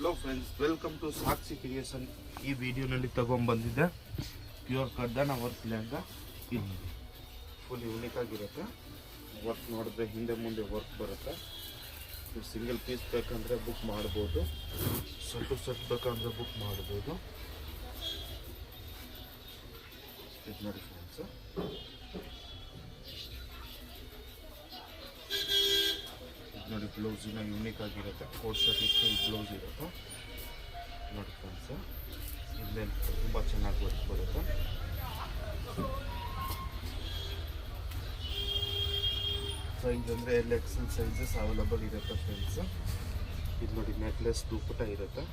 Hello friends, welcome to Sakshi creation. ಈ ವಿಡಿಯೋನಲ್ಲಿ ತಗೊಂಡ್ಬಂದಿದ್ದೆ ಪ್ಯೂರ್ ಕಡ್ಡಾನ ವರ್ಕ್ ಲೆಹಂಗಾ. ಇದು ಫುಲ್ ಯೂನಿಕ್ ಆಗಿರುತ್ತೆ. ವರ್ಕ್ ನೋಡಿದ್ರೆ ಹಿಂದೆ ಮುಂದೆ ವರ್ಕ್ ಬರುತ್ತೆ. ಸಿಂಗಲ್ ಪೀಸ್ ಬೇಕಂದರೆ ಬುಕ್ ಮಾಡ್ಬೋದು, ಸೆಟ್ ಬೇಕಂದರೆ ಬುಕ್ ಮಾಡ್ಬೋದು. ಇದು ನೋಡಿ ಫ್ರೆಂಡ್ಸ್, ನೋಡಿ ಬ್ಲೌಸಿನ ಯೂನಿಕ್ ಆಗಿರುತ್ತೆ. ಕೋಟ್ ಶರ್ಟ್ ಇಷ್ಟು ಬ್ಲೌಸ್ ಇರುತ್ತೆ ನೋಡಿ ಫ್ರೆಂಡ್ಸ್. ಇಲ್ಲೇ ತುಂಬ ಚೆನ್ನಾಗಿ ವರ್ಕ್ ಬರುತ್ತೆ. ಸೈಜ್ ಅಂದರೆ XL ಸೈಜಸ್ ಅವೈಲಬಲ್ ಇರುತ್ತೆ ಫ್ರೆಂಡ್ಸ್. ಇದು ನೋಡಿ ನೆಕ್ಲೆಸ್ ದುಪ್ಪಟ ಇರುತ್ತೆ.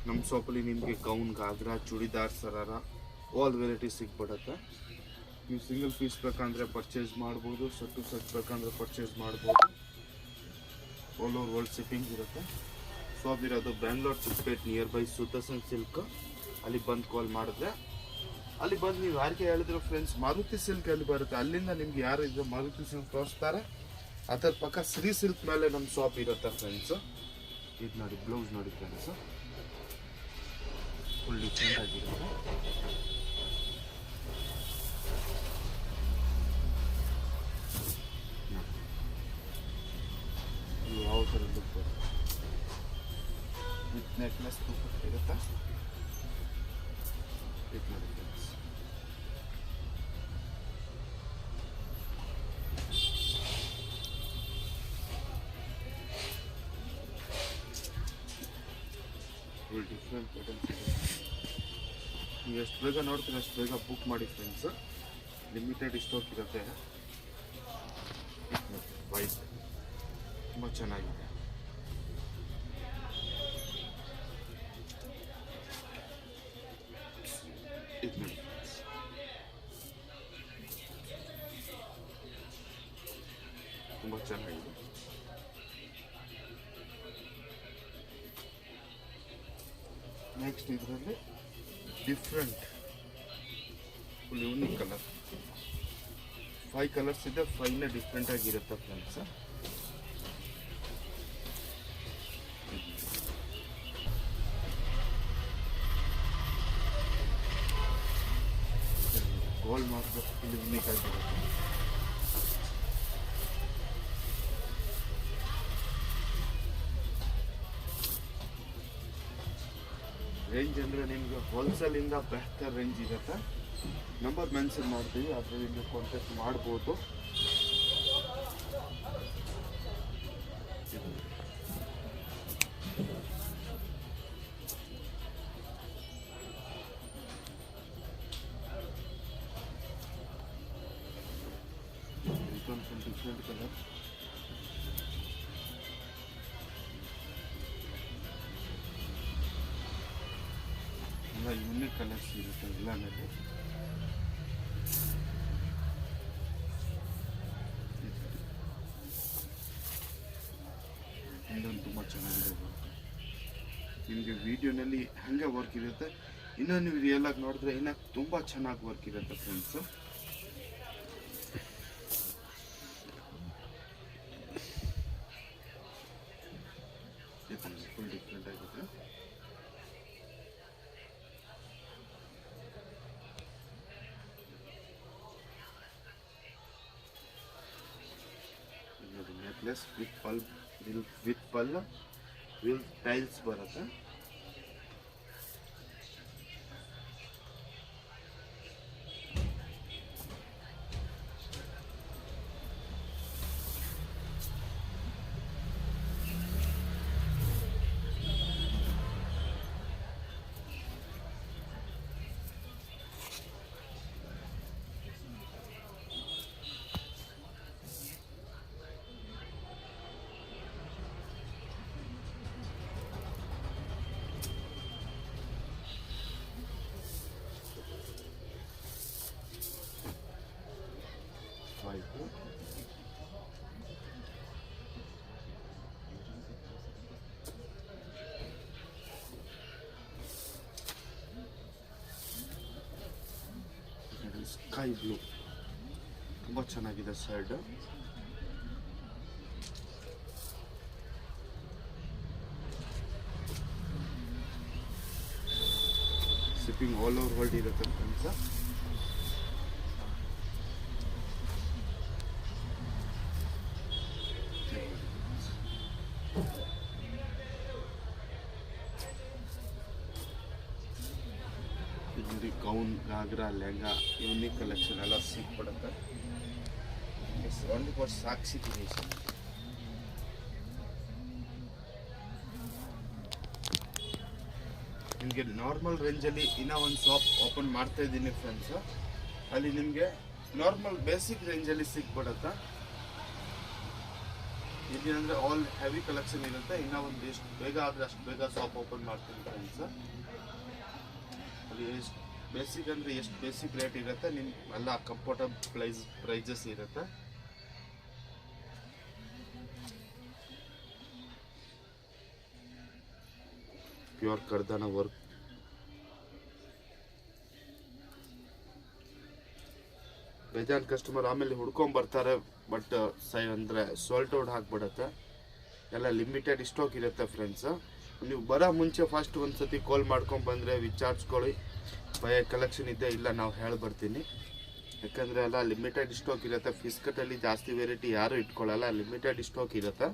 ನಮ್ಮ ಶಾಪಲ್ಲಿ ನಿಮಗೆ gown, ghagra, churidar, sharara all variety ಸಿಗ್ಬಿಡುತ್ತೆ. ನೀವು ಸಿಂಗಲ್ ಪೀಸ್ ಬೇಕಂದರೆ ಪರ್ಚೇಸ್ ಮಾಡ್ಬೋದು, ಸೆಟ್ ಬೇಕಂದ್ರೆ ಪರ್ಚೇಸ್ ಮಾಡ್ಬೋದು. ಆಲ್ ಓವರ್ ವರ್ಲ್ಡ್ ಶಿಪ್ಪಿಂಗ್ ಇರುತ್ತೆ. ಶಾಪ್ ಇರೋದು Bangalore Chickpet near by Sudarshan silk. ಅಲ್ಲಿ ಬಂದು ಕಾಲ್ ಮಾಡಿದ್ರೆ ಅಲ್ಲಿ ಬಂದು ನೀವು ಯಾರಿಗೆ ಹೇಳಿದ್ರು ಫ್ರೆಂಡ್ಸ್ ಮಾರುತಿ ಸಿಲ್ಕ್ ಅಲ್ಲಿ ಬರುತ್ತೆ. ಅಲ್ಲಿಂದ ನಿಮ್ಗೆ ಯಾರು ಇದು ಮಾರುತಿ ಸಿಲ್ಕ್ ತೋರಿಸ್ತಾರೆ, ಅದರ ಪಕ್ಕ ಶ್ರೀ ಸಿಲ್ಕ್ ಮೇಲೆ ನಮ್ಮ ಶಾಪ್ ಇರುತ್ತೆ ಫ್ರೆಂಡ್ಸ್. ಇದು ನೋಡಿ ಬ್ಲೌಸ್ ನೋಡಿ ಫ್ರೆಂಡ್ಸ್, ಫುಲ್ ಡಿಫ್ರೆಂಟ್ ಆಗಿರುತ್ತೆ. ಯಾವ ಥರ ಲುಕ್ ಬರುತ್ತೆ. ವಿತ್ ನೆಕ್ಲೆಸ್ ದುಪ್ಪಟ್ಟ ಇರುತ್ತೆ. ಇದು ನೋಡಿ ಫ್ರೆಂಡ್ಸ್, ಫುಲ್ ಡಿಫ್ರೆಂಟ್ ಪ್ಯಾಟರ್ನ್ಸ್ ಇದೆ. ನೀವು ಎಷ್ಟು ಬೇಗ ನೋಡ್ತೀರ ಅಷ್ಟು ಬೇಗ ಬುಕ್ ಮಾಡಿ ಫ್ರೆಂಡ್ಸ್. ಲಿಮಿಟೆಡ್ ಸ್ಟಾಕ್ ಇರುತ್ತೆ. ವೈಟ್ ತುಂಬ ಚೆನ್ನಾಗಿದೆ. ಇದು ನೋಡಿ ತುಂಬ ಚೆನ್ನಾಗಿದೆ. ನೆಕ್ಸ್ಟ್ ಇದರಲ್ಲಿ different full unique colour. 5 colours ಇದೆ. 5ನೇ ಡಿಫ್ರೆಂಟ್ ಆಗಿರುತ್ತೆ friends. Gold mark full unique ಆಗಿರುತ್ತೆ. ರೇಂಜ್ ಅಂದರೆ ನಿಮಗೆ ಹೋಲ್ಸೇಲಿಂದ ಬೆಹ್ತರ್ ರೇಂಜ್ ಇರುತ್ತೆ. ನಂಬರ್ ಮೆನ್ಷನ್ ಮಾಡ್ತೀವಿ, ಅದರಿಂದ ಕಾಂಟ್ಯಾಕ್ಟ್ ಮಾಡ್ಬೋದು. ಇದೊಂದು ಡಿಫ್ರೆಂಟ್ ಕಲರ್. ಎಲ್ಲ ಯೂನಿಕ್ ಕಲರ್ಸ್ ಇರುತ್ತೆ ಎಲ್ಲನಲ್ಲಿ. ಇದೊಂದು ತುಂಬ ಚೆನ್ನಾಗಿದೆ ವರ್ಕ್. ನಿಮಗೆ ವಿಡಿಯೋನಲ್ಲಿ ಹಾಗೆ ವರ್ಕ್ ಇರುತ್ತೆ. ಇನ್ನೂ ನೀವು ರಿಯಲ್ ಆಗಿ ನೋಡಿದ್ರೆ ಇನ್ನೂ ತುಂಬ ಚೆನ್ನಾಗಿ ವರ್ಕ್ ಇರುತ್ತೆ ಫ್ರೆಂಡ್ಸ್. ಫುಲ್ ಡಿಫ್ರೆಂಟ್ ಆಗಿದೆ. Necklace with pallu with tails ಬರುತ್ತೆ. ಸ್ಕೈ ಬ್ಲೂ ತುಂಬ ಚೆನ್ನಾಗಿದೆ shirt. Piping all over world ಇರುತ್ತೆ ಫ್ರೆಂಡ್ಸ್. ನೋಡಿ gown, ghagra, lehenga, unique collection ಎಲ್ಲ ಸಿಕ್ಬಿಡುತ್ತೆ. Only for Sakshi creation. ನಿಮಗೆ ನಾರ್ಮಲ್ ರೇಂಜಲ್ಲಿ ಇನ್ನೂ ಒಂದು ಶಾಪ್ ಓಪನ್ ಮಾಡ್ತಾ ಇದ್ದೀನಿ ಫ್ರೆಂಡ್ಸ್. ಅಲ್ಲಿ ನಿಮಗೆ ನಾರ್ಮಲ್ ಬೇಸಿಕ್ ರೇಂಜಲ್ಲಿ ಸಿಕ್ಬಿಡುತ್ತೆ. ಇದೇನಂದರೆ ಆಲ್ ಹೆವಿ ಕಲೆಕ್ಷನ್ ಇರುತ್ತೆ. ಇನ್ನೂ ಒಂದು ಎಷ್ಟು ಬೇಗ ಆದರೆ ಅಷ್ಟು ಬೇಗ ಶಾಪ್ ಓಪನ್ ಮಾಡ್ತೀನಿ ಫ್ರೆಂಡ್ಸ್. ಅಲ್ಲಿ ಎಷ್ಟು ಬೇಸಿಕ್ ಅಂದರೆ ಎಷ್ಟು ಬೇಸಿಕ್ ರೇಟ್ ಇರುತ್ತೆ, ನಿಮ್ಮ ಎಲ್ಲ ಕಂಫರ್ಟಬಲ್ ಪ್ರೈಸಸ್ ಇರುತ್ತೆ. ಪ್ಯೂರ್ ಕರ್ದಾನ ವರ್ಕ್. ಬೇಜಾನ್ ಕಸ್ಟಮರ್ ಆಮೇಲೆ ಹುಡ್ಕೊಂಬರ್ತಾರೆ, ಬಟ್ ಅಂದರೆ ಸಾಲ್ಟ್ ಔಟ್ ಹಾಕ್ಬಿಡುತ್ತೆ. ಎಲ್ಲ ಲಿಮಿಟೆಡ್ ಸ್ಟಾಕ್ ಇರುತ್ತೆ ಫ್ರೆಂಡ್ಸ್. ನೀವು ಬರೋ ಮುಂಚೆ ಫಸ್ಟ್ ಒಂದು ಸತಿ ಕಾಲ್ ಮಾಡ್ಕೊಂಬಂದರೆ ವಿಚಾರಿಸ್ಕೊಳ್ಳಿ, ಭಯ ಕಲೆಕ್ಷನ್ ಇದೆ ಇಲ್ಲ ನಾವು ಹೇಳ್ಬರ್ತೀನಿ. ಯಾಕಂದರೆ ಎಲ್ಲ ಲಿಮಿಟೆಡ್ ಸ್ಟಾಕ್ ಇರುತ್ತೆ. ಫಿಸ್ಕಟಲ್ಲಿ ಜಾಸ್ತಿ ವೆರೈಟಿ ಯಾರು ಇಟ್ಕೊಳ್ಳಲ್ಲ, ಲಿಮಿಟೆಡ್ ಸ್ಟಾಕ್ ಇರುತ್ತೆ.